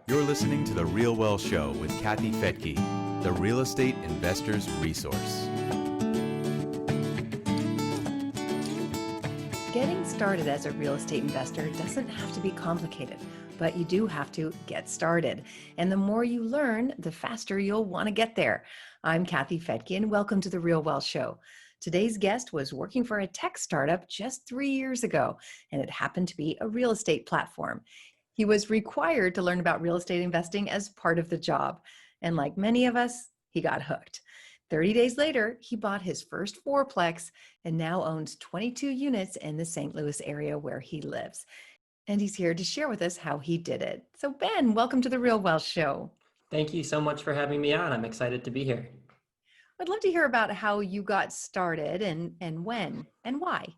You're listening to The Real Well Show with Kathy Fedke, the real estate investor's resource. Getting started as a real estate investor doesn't have to be complicated, but you do have to get started. And the more you learn, the faster you'll want to get there. I'm Kathy Fedke, and welcome to The Real Well Show. Today's guest was working for a tech startup just 3 years ago, and it happened to be a real estate platform. He was required to learn about real estate investing as part of the job. And like many of us, he got hooked. 30 days later, he bought his first four-plex and now owns 22 units in the St. Louis area where he lives. And he's here to share with us how he did it. So Ben, welcome to The Real Well Show. Thank you so much for having me on. I'm excited to be here. I'd love to hear about how you got started and when and why.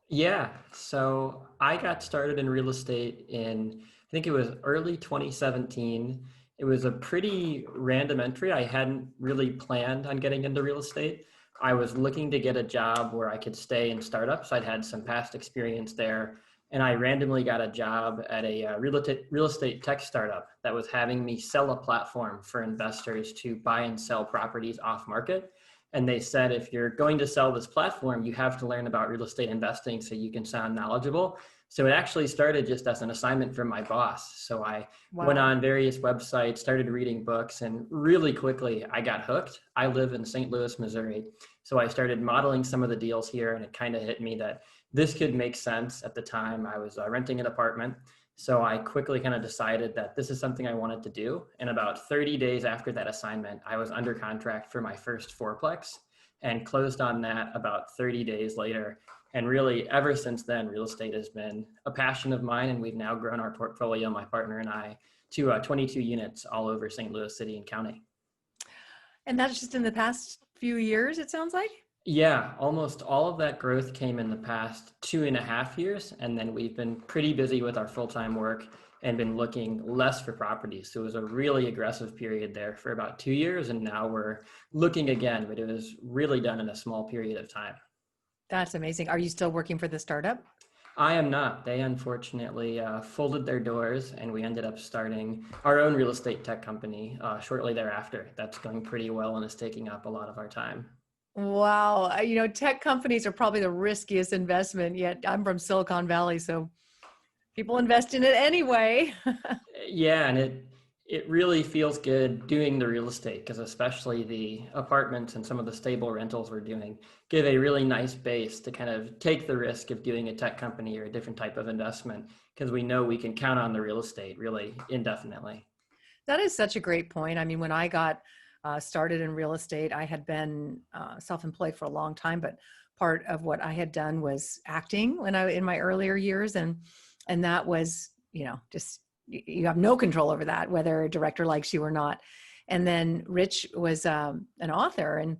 Yeah, so I got started in real estate in, I think it was early 2017. It was a pretty random entry. I hadn't really planned on getting into real estate. I was looking to get a job where I could stay in startups. I'd had some past experience there, and I randomly got a job at a real estate tech startup that was having me sell a platform for investors to buy and sell properties off market. And they said, if you're going to sell this platform, you have to learn about real estate investing so you can sound knowledgeable. So it actually started just as an assignment from my boss. So I went on various websites, started reading books, and really quickly I got hooked. I live in St. Louis, Missouri. So I started modeling some of the deals here, and it kind of hit me that this could make sense. At the time, I was renting an apartment. So I quickly kind of decided that this is something I wanted to do. And about 30 days after that assignment, I was under contract for my first four-plex and closed on that about 30 days later. And really, ever since then, real estate has been a passion of mine. And we've now grown our portfolio, my partner and I, to 22 units all over St. Louis City and County. And that's just in the past few years, it sounds like? Yeah, almost all of that growth came in the past 2.5 years. And then we've been pretty busy with our full-time work and been looking less for properties. So it was a really aggressive period there for about 2 years. And now we're looking again, but it was really done in a small period of time. That's amazing. Are you still working for the startup? I am not. They unfortunately folded their doors, and we ended up starting our own real estate tech company shortly thereafter. That's going pretty well and is taking up a lot of our time. Wow. Tech companies are probably the riskiest investment, yet I'm from Silicon Valley, so people invest in it anyway. Yeah, and it really feels good doing the real estate, because especially the apartments and some of the stable rentals we're doing give a really nice base to kind of take the risk of doing a tech company or a different type of investment, because we know we can count on the real estate really indefinitely. That is such a great point. I mean, when I got started in real estate, I had been self-employed for a long time, but part of what I had done was acting in my earlier years. And that was, just, you have no control over that, whether a director likes you or not. And then Rich was an author, and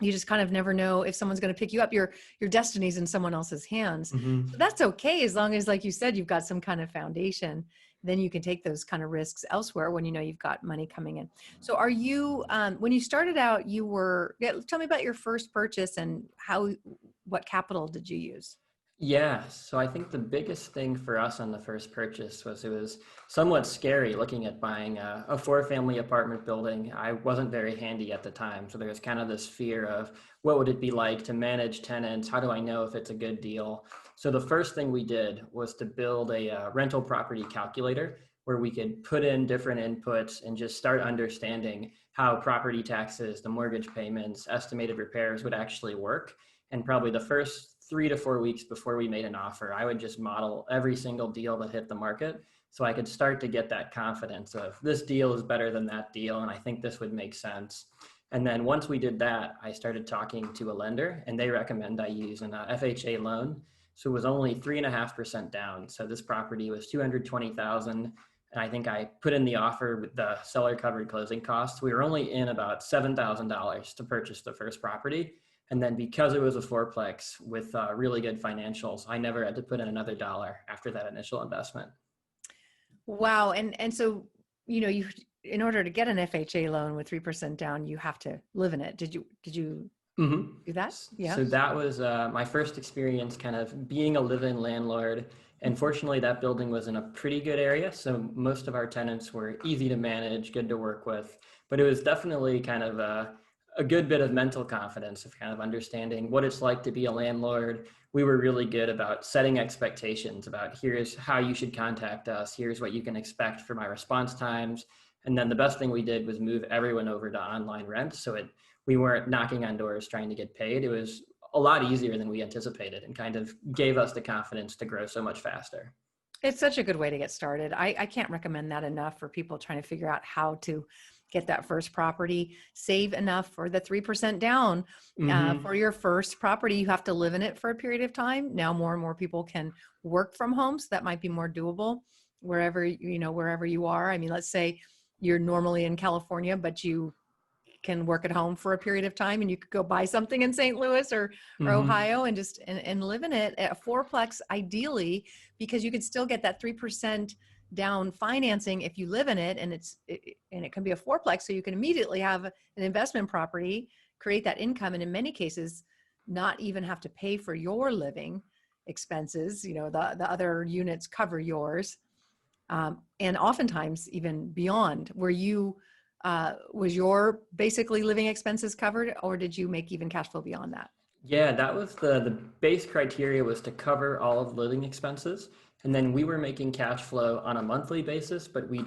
you just kind of never know if someone's going to pick you up. Your destiny's in someone else's hands. Mm-hmm. So that's okay, as long as, like you said, you've got some kind of foundation. Then you can take those kind of risks elsewhere when you know you've got money coming in. So are you, when you started out, tell me about your first purchase and what capital did you use? Yeah, so I think the biggest thing for us on the first purchase was it was somewhat scary looking at buying a four-family apartment building. I wasn't very handy at the time, so there was kind of this fear of what would it be like to manage tenants? How do I know if it's a good deal? So the first thing we did was to build a rental property calculator where we could put in different inputs and just start understanding how property taxes, the mortgage payments, estimated repairs would actually work. And probably the first 3 to 4 weeks before we made an offer, I would just model every single deal that hit the market so I could start to get that confidence of this deal is better than that deal, and I think this would make sense. And then once we did that, I started talking to a lender, and they recommend I use an FHA loan. So it was only 3.5% down. So this property was $220,000. And I think I put in the offer with the seller covered closing costs. We were only in about $7,000 to purchase the first property. And then because it was a fourplex with really good financials, I never had to put in another dollar after that initial investment. Wow. And so, you in order to get an FHA loan with 3% down, you have to live in it. Did you Mm-hmm. do that? Yeah. So that was my first experience kind of being a live-in landlord And fortunately, that building was in a pretty good area. So most of our tenants were easy to manage, good to work with. But it was definitely kind of a good bit of mental confidence of kind of understanding what it's like to be a landlord. We were really good about setting expectations about here's how you should contact us, here's what you can expect for my response times. And then the best thing we did was move everyone over to online rent. So we weren't knocking on doors trying to get paid. It was a lot easier than we anticipated and kind of gave us the confidence to grow so much faster. It's such a good way to get started. I can't recommend that enough for people trying to figure out how to get that first property. Save enough for the 3% down for your first property. You have to live in it for a period of time. Now more and more people can work from home, so that might be more doable wherever you are. I mean, let's say you're normally in California, but you can work at home for a period of time, and you could go buy something in St. Louis or Ohio and just and live in it at a fourplex, ideally, because you can still get that 3% down financing if you live in it, and it can be a fourplex, so you can immediately have an investment property, create that income, and in many cases not even have to pay for your living expenses. The other units cover yours, and oftentimes even beyond. Was your basically living expenses covered, or did you make even cash flow beyond that? Yeah, that was the base criteria, was to cover all of living expenses. And then we were making cash flow on a monthly basis, but we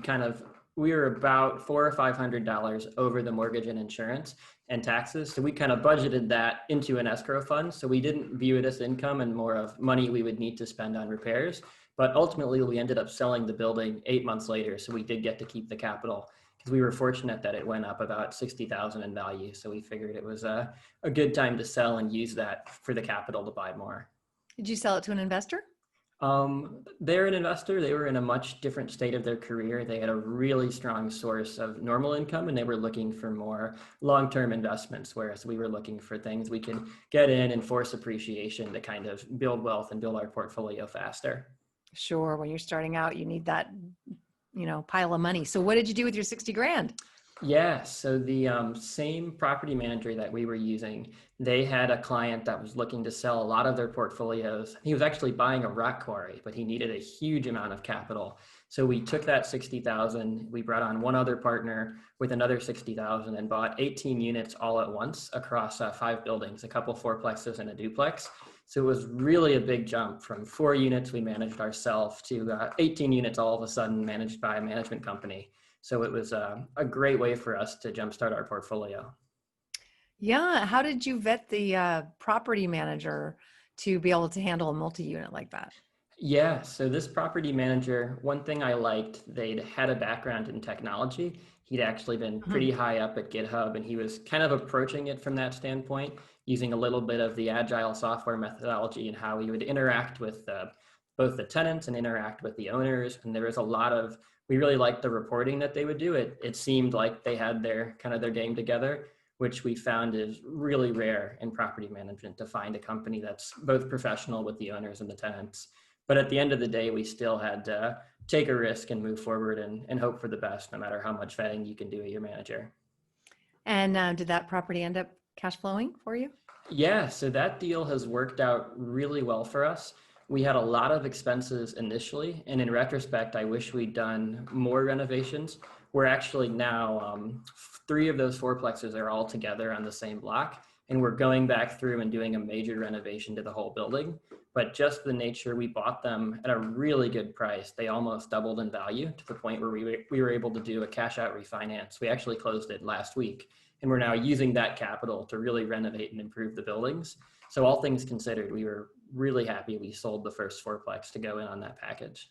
were about $400 or $500 over the mortgage and insurance and taxes. So we kind of budgeted that into an escrow fund. So we didn't view it as income and more of money we would need to spend on repairs. But ultimately, we ended up selling the building 8 months later. So we did get to keep the capital, because we were fortunate that it went up about $60,000 in value. So we figured it was a good time to sell and use that for the capital to buy more. Did you sell it to an investor? They're an investor. They were in a much different state of their career. They had a really strong source of normal income, and they were looking for more long-term investments, whereas we were looking for things we could get in and force appreciation to kind of build wealth and build our portfolio faster. Sure. When you're starting out, you need that pile of money. So what did you do with your 60 grand? Yeah, so the same property manager that we were using, they had a client that was looking to sell a lot of their portfolios. He was actually buying a rock quarry, but he needed a huge amount of capital. So we took that 60,000, we brought on one other partner with another 60,000 and bought 18 units all at once across 5 buildings, a couple fourplexes and a duplex. So it was really a big jump from 4 units we managed ourselves to 18 units all of a sudden managed by a management company. So it was a great way for us to jumpstart our portfolio. Yeah. How did you vet the property manager to be able to handle a multi-unit like that? Yeah, so this property manager, one thing I liked, they'd had a background in technology. He'd actually been pretty high up at GitHub, and he was kind of approaching it from that standpoint, using a little bit of the agile software methodology and how he would interact with both the tenants and interact with the owners. And there was we really liked the reporting that they would do. It seemed like they had their game together, which we found is really rare in property management, to find a company that's both professional with the owners and the tenants. But at the end of the day, we still had to take a risk and move forward and hope for the best, no matter how much vetting you can do at your manager. And did that property end up cash flowing for you? Yeah, so that deal has worked out really well for us. We had a lot of expenses initially, and in retrospect, I wish we'd done more renovations. We're actually now, 3 of those fourplexes are all together on the same block, and we're going back through and doing a major renovation to the whole building. But just the nature, we bought them at a really good price. They almost doubled in value, to the point where we were able to do a cash out refinance. We actually closed it last week, and we're now using that capital to really renovate and improve the buildings. So all things considered, we were really happy we sold the first fourplex to go in on that package.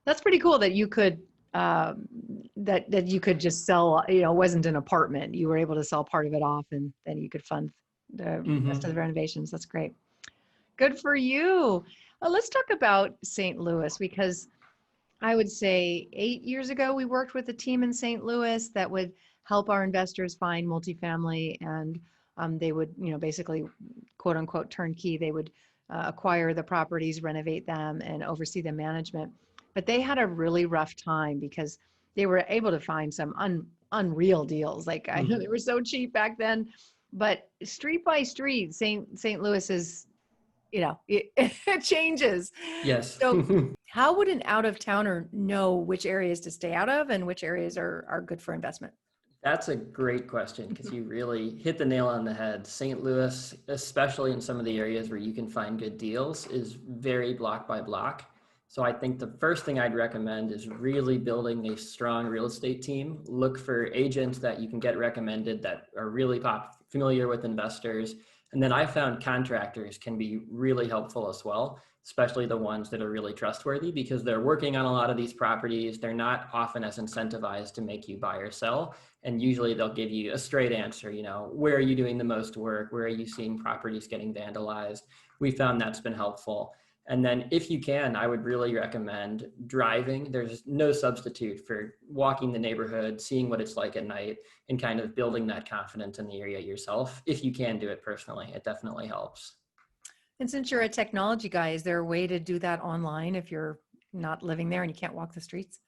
That's pretty cool that you could that you could just sell. It wasn't an apartment. You were able to sell part of it off, and then you could fund the rest of the renovations. That's great. Good for you. Let's talk about St. Louis, because I would say 8 years ago, we worked with a team in St. Louis that would help our investors find multifamily, and they would, basically, quote unquote, turnkey. They would acquire the properties, renovate them, and oversee the management. But they had a really rough time because they were able to find some unreal deals. Like, I know they were so cheap back then, but street by street, St. Louis is it changes. Yes. So how would an out-of-towner know which areas to stay out of and which areas are good for investment? That's a great question because you really hit the nail on the head. St. Louis, especially in some of the areas where you can find good deals, is very block by block. So I think the first thing I'd recommend is really building a strong real estate team. Look for agents that you can get recommended that are really familiar with investors. And then I found contractors can be really helpful as well, especially the ones that are really trustworthy because they're working on a lot of these properties. They're not often as incentivized to make you buy or sell. And usually they'll give you a straight answer, where are you doing the most work? Where are you seeing properties getting vandalized? We found that's been helpful. And then if you can, I would really recommend driving. There's no substitute for walking the neighborhood, seeing what it's like at night, and kind of building that confidence in the area yourself. If you can do it personally, it definitely helps. And since you're a technology guy, is there a way to do that online if you're not living there and you can't walk the streets?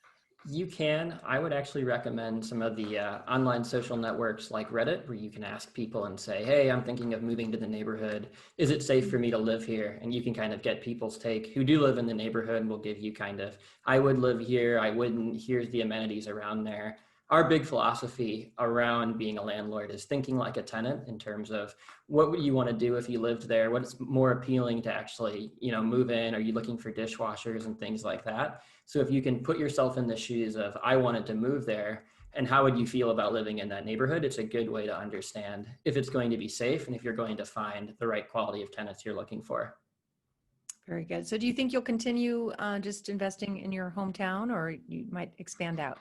You can. I would actually recommend some of the online social networks like Reddit, where you can ask people and say, hey, I'm thinking of moving to the neighborhood. Is it safe for me to live here? And you can kind of get people's take who do live in the neighborhood and will give you kind of, I would live here, I wouldn't, here's the amenities around there. Our big philosophy around being a landlord is thinking like a tenant in terms of what would you want to do if you lived there? What's more appealing to actually, move in? Are you looking for dishwashers and things like that? So if you can put yourself in the shoes of, I wanted to move there, and how would you feel about living in that neighborhood? It's a good way to understand if it's going to be safe and if you're going to find the right quality of tenants you're looking for. Very good. So do you think you'll continue just investing in your hometown, or you might expand out?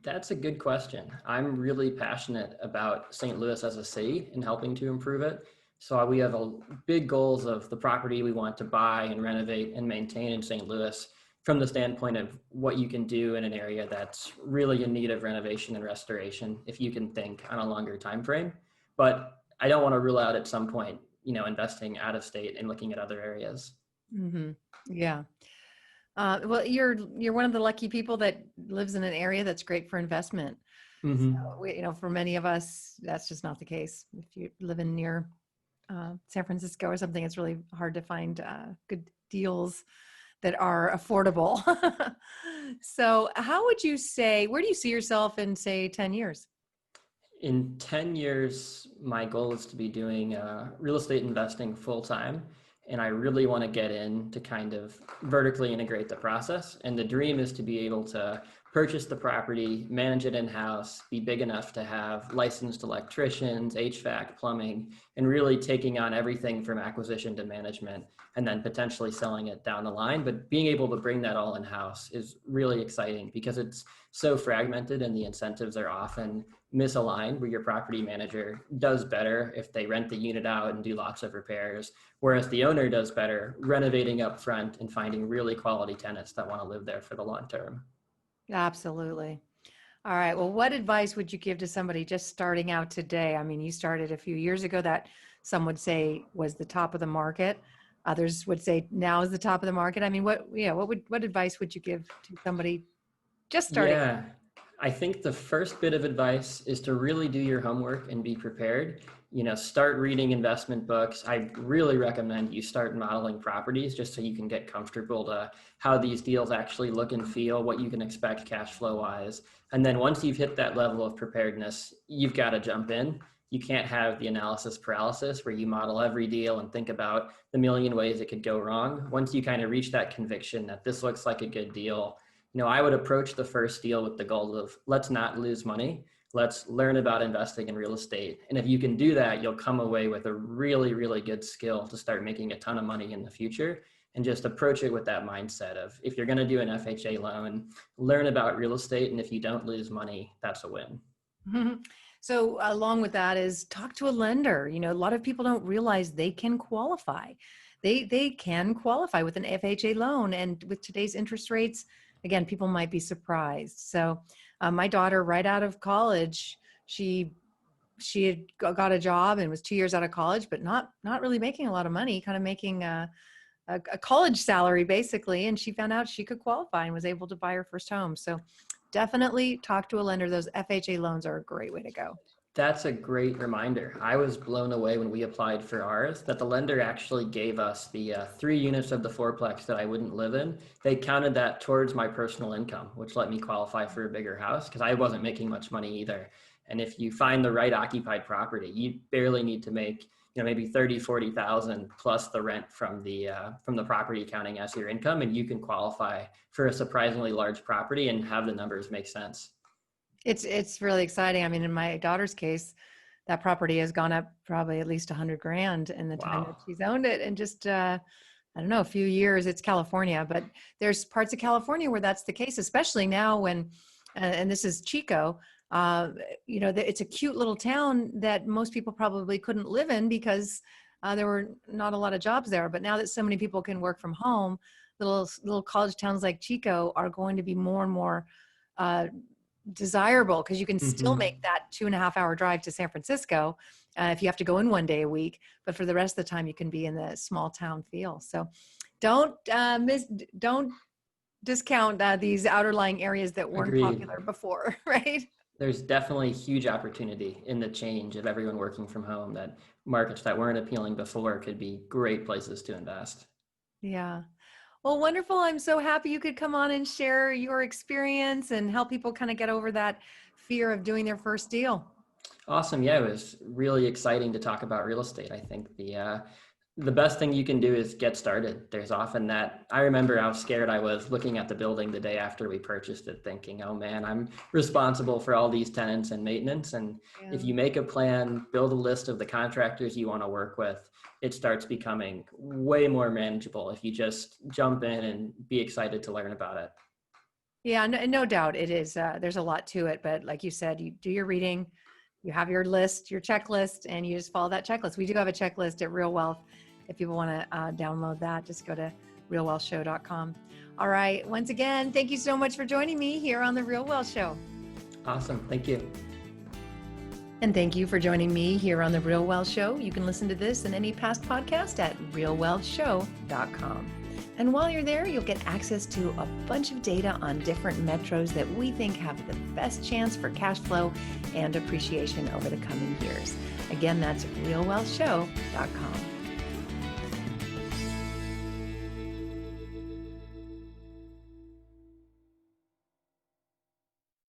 That's a good question. I'm really passionate about St. Louis as a city and helping to improve it. So we have big goals of the property we want to buy and renovate and maintain in St. Louis from the standpoint of what you can do in an area that's really in need of renovation and restoration, if you can think on a longer time frame. But I don't want to rule out at some point, investing out of state and looking at other areas. Mm-hmm. Yeah. Well, you're one of the lucky people that lives in an area that's great for investment. Mm-hmm. So for many of us, that's just not the case. If you live in near San Francisco or something, it's really hard to find good deals that are affordable. So how would you say, where do you see yourself in, say, 10 years? In 10 years, my goal is to be doing real estate investing full time. And I really want to get in to kind of vertically integrate the process. And the dream is to be able to purchase the property, manage it in-house, be big enough to have licensed electricians, HVAC, plumbing, and really taking on everything from acquisition to management, and then potentially selling it down the line. But being able to bring that all in-house is really exciting because it's so fragmented and the incentives are often misaligned, where your property manager does better if they rent the unit out and do lots of repairs, whereas the owner does better renovating up front and finding really quality tenants that want to live there for the long term. Absolutely. All right. Well, what advice would you give to somebody just starting out today? I mean, you started a few years ago that some would say was the top of the market. Others would say now is the top of the market. I mean, what advice would you give to somebody just starting? Yeah, I think the first bit of advice is to really do your homework and be prepared. Start reading investment books. I really recommend you start modeling properties just so you can get comfortable to how these deals actually look and feel, what you can expect cash flow wise. And then once you've hit that level of preparedness, you've got to jump in. You can't have the analysis paralysis where you model every deal and think about the million ways it could go wrong. Once you kind of reach that conviction that this looks like a good deal, I would approach the first deal with the goal of let's not lose money. Let's learn about investing in real estate. And if you can do that, you'll come away with a really, really good skill to start making a ton of money in the future. And just approach it with that mindset of, if you're going to do an FHA loan, learn about real estate. And if you don't lose money, that's a win. So along with that is talk to a lender. A lot of people don't realize they can qualify. They can qualify with an FHA loan. And with today's interest rates, again, people might be surprised. So my daughter, right out of college, she had got a job and was 2 years out of college, but not really making a lot of money, kind of making a college salary basically. And she found out she could qualify and was able to buy her first home. So definitely talk to a lender. Those FHA loans are a great way to go. That's a great reminder. I was blown away when we applied for ours that the lender actually gave us the 3 units of the four-plex that I wouldn't live in. They counted that towards my personal income, which let me qualify for a bigger house because I wasn't making much money either. And if you find the right occupied property, you barely need to make, maybe 30, 40,000 plus the rent from the property counting as your income, and you can qualify for a surprisingly large property and have the numbers make sense. It's really exciting. I mean, in my daughter's case, that property has gone up probably at least 100 grand in the time that Wow. she's owned it. And just, I don't know, a few years. It's California, but there's parts of California where that's the case, especially now when, and this is Chico, it's a cute little town that most people probably couldn't live in because there were not a lot of jobs there. But now that so many people can work from home, little college towns like Chico are going to be more and more desirable because you can still Mhm. make that 2.5 hour drive to San Francisco if you have to go in one day a week, but for the rest of the time you can be in the small town feel. So don't don't discount these outerlying areas that weren't Agreed. popular before. Right? There's definitely huge opportunity in the change of everyone working from home, that markets that weren't appealing before could be great places to invest. Yeah. Well, wonderful. I'm so happy you could come on and share your experience and help people kind of get over that fear of doing their first deal. Awesome. Yeah, it was really exciting to talk about real estate. I think the best thing you can do is get started. There's often that. I remember how scared I was looking at the building the day after we purchased it, thinking, oh man, I'm responsible for all these tenants and maintenance. And if Yeah. you make a plan, build a list of the contractors you want to work with, it starts becoming way more manageable if you just jump in and be excited to learn about it. Yeah, no doubt it is. There's a lot to it, but like you said, you do your reading, you have your list, your checklist, and you just follow that checklist. We do have a checklist at Real Wealth. If people want to download that, just go to realwealthshow.com. All right. Once again, thank you so much for joining me here on the Real Wealth Show. Awesome. Thank you. And thank you for joining me here on the Real Wealth Show. You can listen to this and any past podcast at realwealthshow.com. And while you're there, you'll get access to a bunch of data on different metros that we think have the best chance for cash flow and appreciation over the coming years. Again, that's realwealthshow.com.